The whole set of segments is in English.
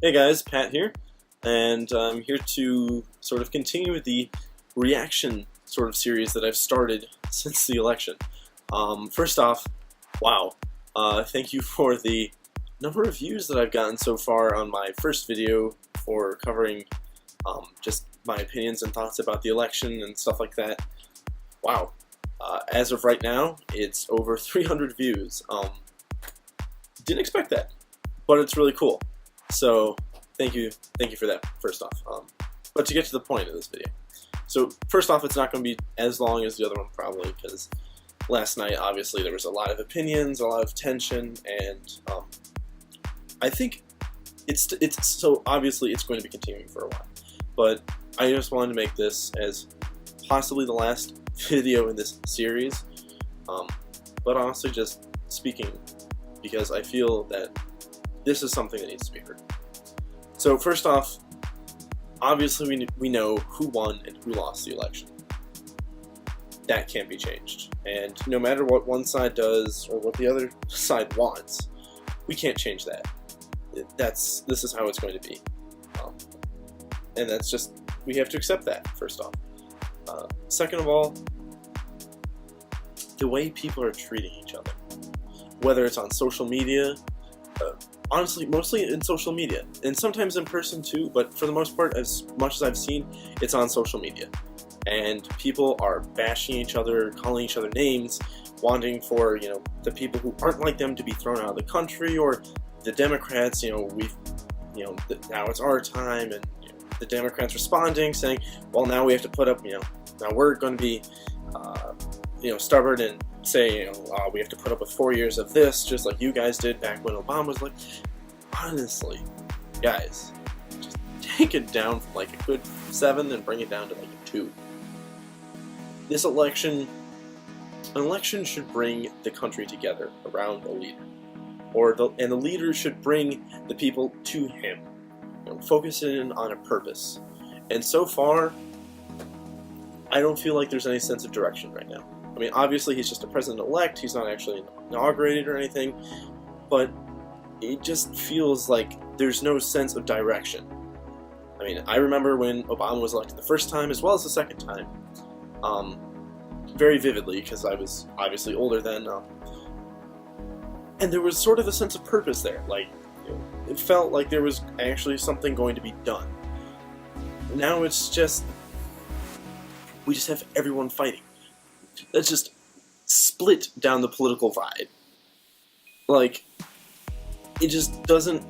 Hey guys, Pat here, and I'm here to sort of continue the reaction sort of series that I've started since the election. First off, wow, thank you for the number of views that I've gotten so far on my first video for covering just my opinions and thoughts about the election and stuff like that. Wow. As of right now, it's over 300 views. Didn't expect that, but it's really cool. So thank you for that, first off. But to get to the point of this video. So first off, it's not going to be as long as the other one probably, because last night obviously there was a lot of opinions, a lot of tension, and I think it's so obviously it's going to be continuing for a while. But I just wanted to make this as possibly the last video in this series, but honestly just speaking because I feel that this is something that needs to be heard. So first off, obviously we know who won and who lost the election. That can't be changed. And no matter what one side does or what the other side wants, we can't change that. This is how it's going to be. And that's just, we have to accept that, first off. Second of all, the way people are treating each other. Whether it's on social media, honestly, mostly in social media, and sometimes in person too, but for the most part, as much as I've seen, it's on social media. And people are bashing each other, calling each other names, wanting for, the people who aren't like them to be thrown out of the country, or the Democrats, now it's our time, and the Democrats responding, saying, well, now we have to put up, now we're going to be, stubborn and say, we have to put up with 4 years of this, just like you guys did back when Obama was like, honestly, guys, just take it down from like a good 7 and bring it down to like a 2. This election, an election should bring the country together around a leader, and the leader should bring the people to him, focus in on a purpose. And so far, I don't feel like there's any sense of direction right now. I mean, obviously he's just a president-elect, he's not actually inaugurated or anything, but it just feels like there's no sense of direction. I mean, I remember when Obama was elected the first time as well as the second time, very vividly, because I was obviously older then, and there was sort of a sense of purpose there, like, it felt like there was actually something going to be done. Now it's just, we just have everyone fighting. That's just split down the political divide. Like, it just doesn't...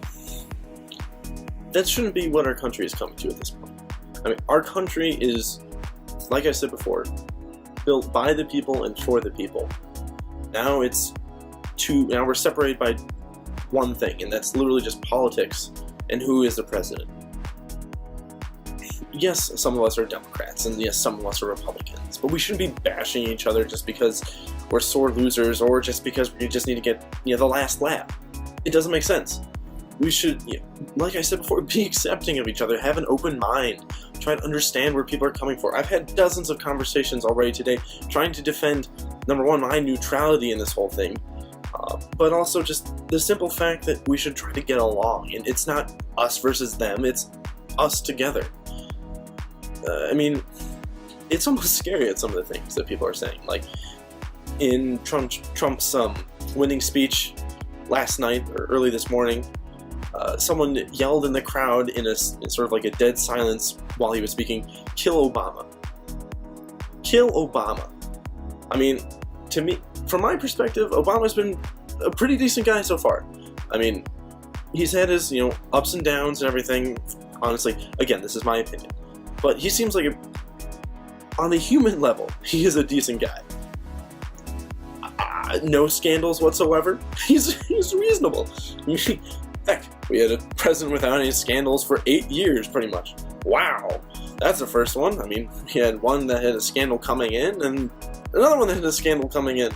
That shouldn't be what our country is coming to at this point. I mean, our country is, like I said before, built by the people and for the people. Now now we're separated by one thing, and that's literally just politics and who is the president. Yes, some of us are Democrats, and yes, some of us are Republicans, but we shouldn't be bashing each other just because we're sore losers, or just because we just need to get, the last laugh. It doesn't make sense. We should, like I said before, be accepting of each other, have an open mind, try to understand where people are coming from. I've had dozens of conversations already today trying to defend, number one, my neutrality in this whole thing, but also just the simple fact that we should try to get along, and it's not us versus them, it's us together. I mean, it's almost scary at some of the things that people are saying. Like, in Trump's winning speech last night, or early this morning, someone yelled in the crowd in sort of like a dead silence while he was speaking, "Kill Obama." Kill Obama. I mean, to me, from my perspective, Obama's been a pretty decent guy so far. I mean, he's had his, ups and downs and everything. Honestly, again, this is my opinion. But he seems like, on a human level, he is a decent guy. No scandals whatsoever. He's reasonable. Heck, we had a president without any scandals for 8 years, pretty much. Wow, that's the first one. I mean, we had one that had a scandal coming in, and another one that had a scandal coming in.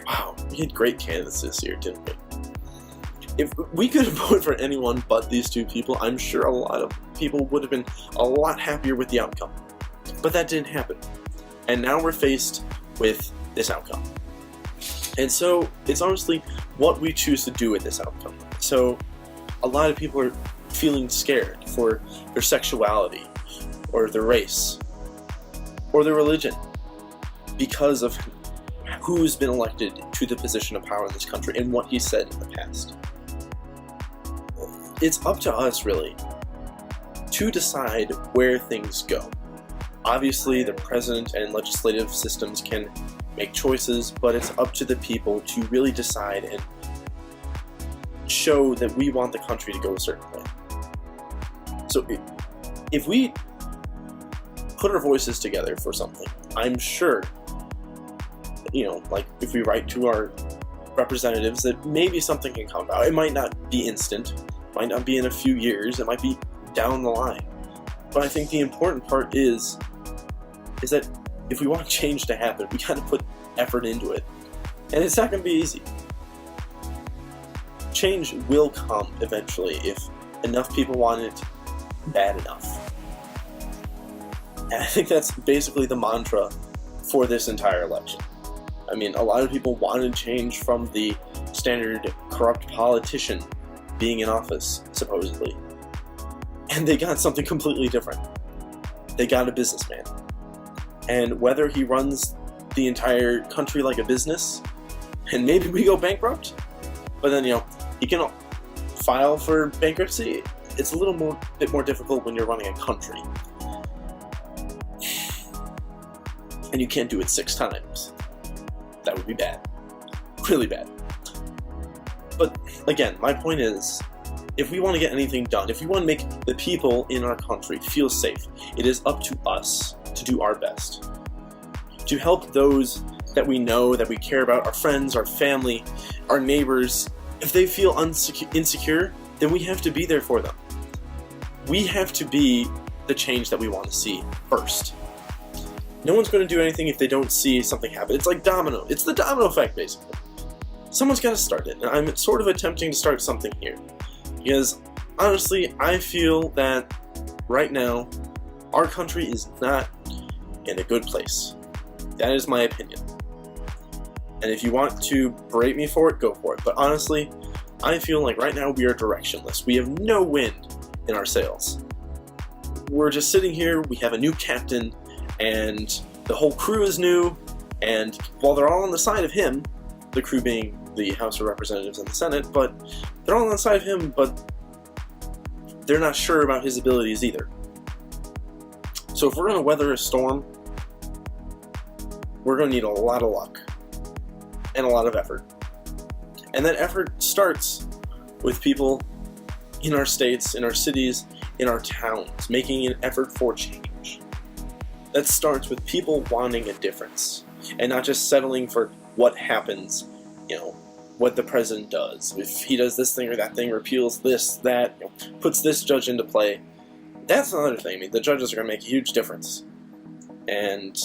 Wow, we had great candidates this year, didn't we? If we could have voted for anyone but these two people, I'm sure a lot of people would have been a lot happier with the outcome. But that didn't happen. And now we're faced with this outcome. And so it's honestly what we choose to do with this outcome. So a lot of people are feeling scared for their sexuality, or their race, or their religion, because of who's been elected to the position of power in this country and what he said in the past. It's up to us, really, to decide where things go. Obviously, the president and legislative systems can make choices, but it's up to the people to really decide and show that we want the country to go a certain way. So if we put our voices together for something, I'm sure, like if we write to our representatives, that maybe something can come about. It might not be instant, it might not be in a few years, it might be down the line. But I think the important part is that if we want change to happen, we gotta put effort into it. And it's not gonna be easy. Change will come eventually if enough people want it bad enough. And I think that's basically the mantra for this entire election. I mean, a lot of people wanted change from the standard corrupt politician being in office, supposedly. And they got something completely different. They got a businessman. And whether he runs the entire country like a business, and maybe we go bankrupt, but then, he can file for bankruptcy. It's a little bit more difficult when you're running a country. And you can't do it 6 times. That would be bad. Really bad. But again, my point is, if we want to get anything done, if we want to make the people in our country feel safe, it is up to us to do our best. To help those that we know, that we care about, our friends, our family, our neighbors. If they feel insecure, then we have to be there for them. We have to be the change that we want to see first. No one's going to do anything if they don't see something happen. It's like domino. It's the domino effect, basically. Someone's got to start it, and I'm sort of attempting to start something here. Because, honestly, I feel that right now, our country is not in a good place. That is my opinion. And if you want to berate me for it, go for it. But honestly, I feel like right now we are directionless. We have no wind in our sails. We're just sitting here, we have a new captain, and the whole crew is new, and while they're all on the side of him, the crew being the House of Representatives and the Senate, but they're all on the side of him, but they're not sure about his abilities either. So if we're going to weather a storm, we're going to need a lot of luck and a lot of effort. And that effort starts with people in our states, in our cities, in our towns, making an effort for change. That starts with people wanting a difference and not just settling for what happens, what the president does. If he does this thing or that thing, repeals this, that, puts this judge into play, that's another thing. I mean, the judges are going to make a huge difference. And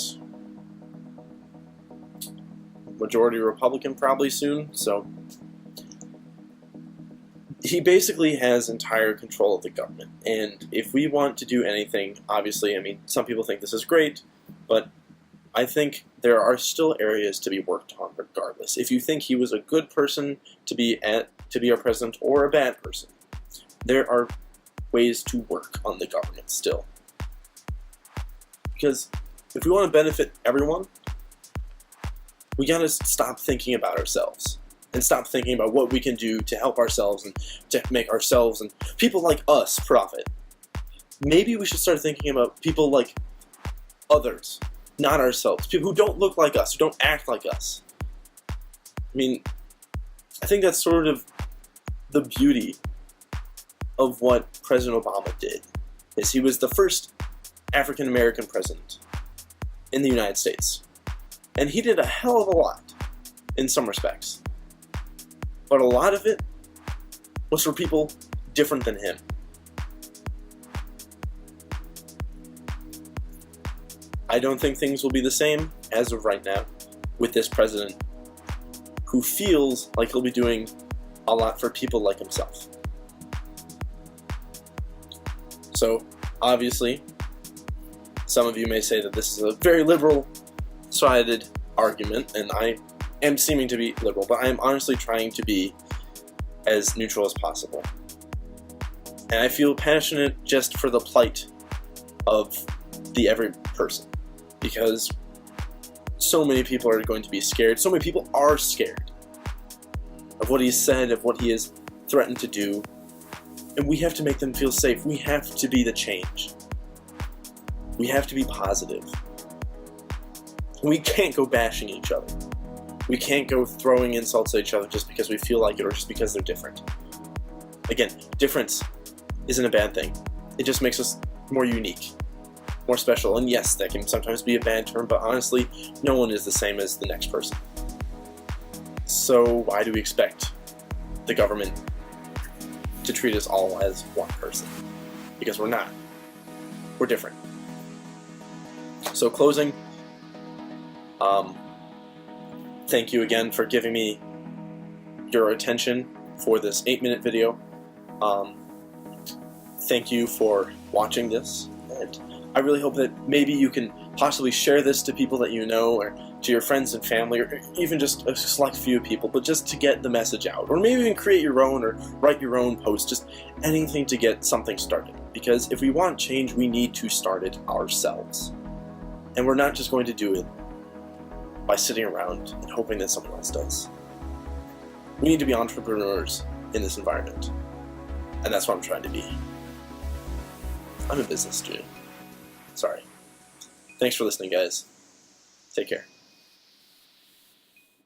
majority Republican probably soon, so he basically has entire control of the government. And if we want to do anything, obviously, I mean, some people think this is great, but I think there are still areas to be worked on regardless. If you think he was a good person to be our president or a bad person, there are ways to work on the government still. Because if we want to benefit everyone, we gotta stop thinking about ourselves and stop thinking about what we can do to help ourselves and to make ourselves and people like us profit. Maybe we should start thinking about people like others, not ourselves. People who don't look like us, who don't act like us. I mean, I think that's sort of the beauty of what President Obama did, is he was the first African American president in the United States. And he did a hell of a lot in some respects. But a lot of it was for people different than him. I don't think things will be the same as of right now with this president who feels like he'll be doing a lot for people like himself. So, obviously, some of you may say that this is a very liberal-sided argument, and I am seeming to be liberal, but I am honestly trying to be as neutral as possible. And I feel passionate just for the plight of the every person, because so many people are going to be scared. So many people are scared of what he's said, of what he has threatened to do, and we have to make them feel safe. We have to be the change. We have to be positive. We can't go bashing each other. We can't go throwing insults at each other just because we feel like it or just because they're different. Again, difference isn't a bad thing. It just makes us more unique, more special. And yes, that can sometimes be a bad term, but honestly, no one is the same as the next person. So why do we expect the government to treat us all as one person? Because we're not. We're different. So closing, thank you again for giving me your attention for this 8-minute video. Thank you for watching this, and I really hope that maybe you can possibly share this to people that you know, or to your friends and family, or even just a select few people, but just to get the message out. Or maybe even create your own, or write your own post, just anything to get something started. Because if we want change, we need to start it ourselves. And we're not just going to do it by sitting around and hoping that someone else does. We need to be entrepreneurs in this environment. And that's what I'm trying to be. I'm a business student. Sorry. Thanks for listening, guys. Take care.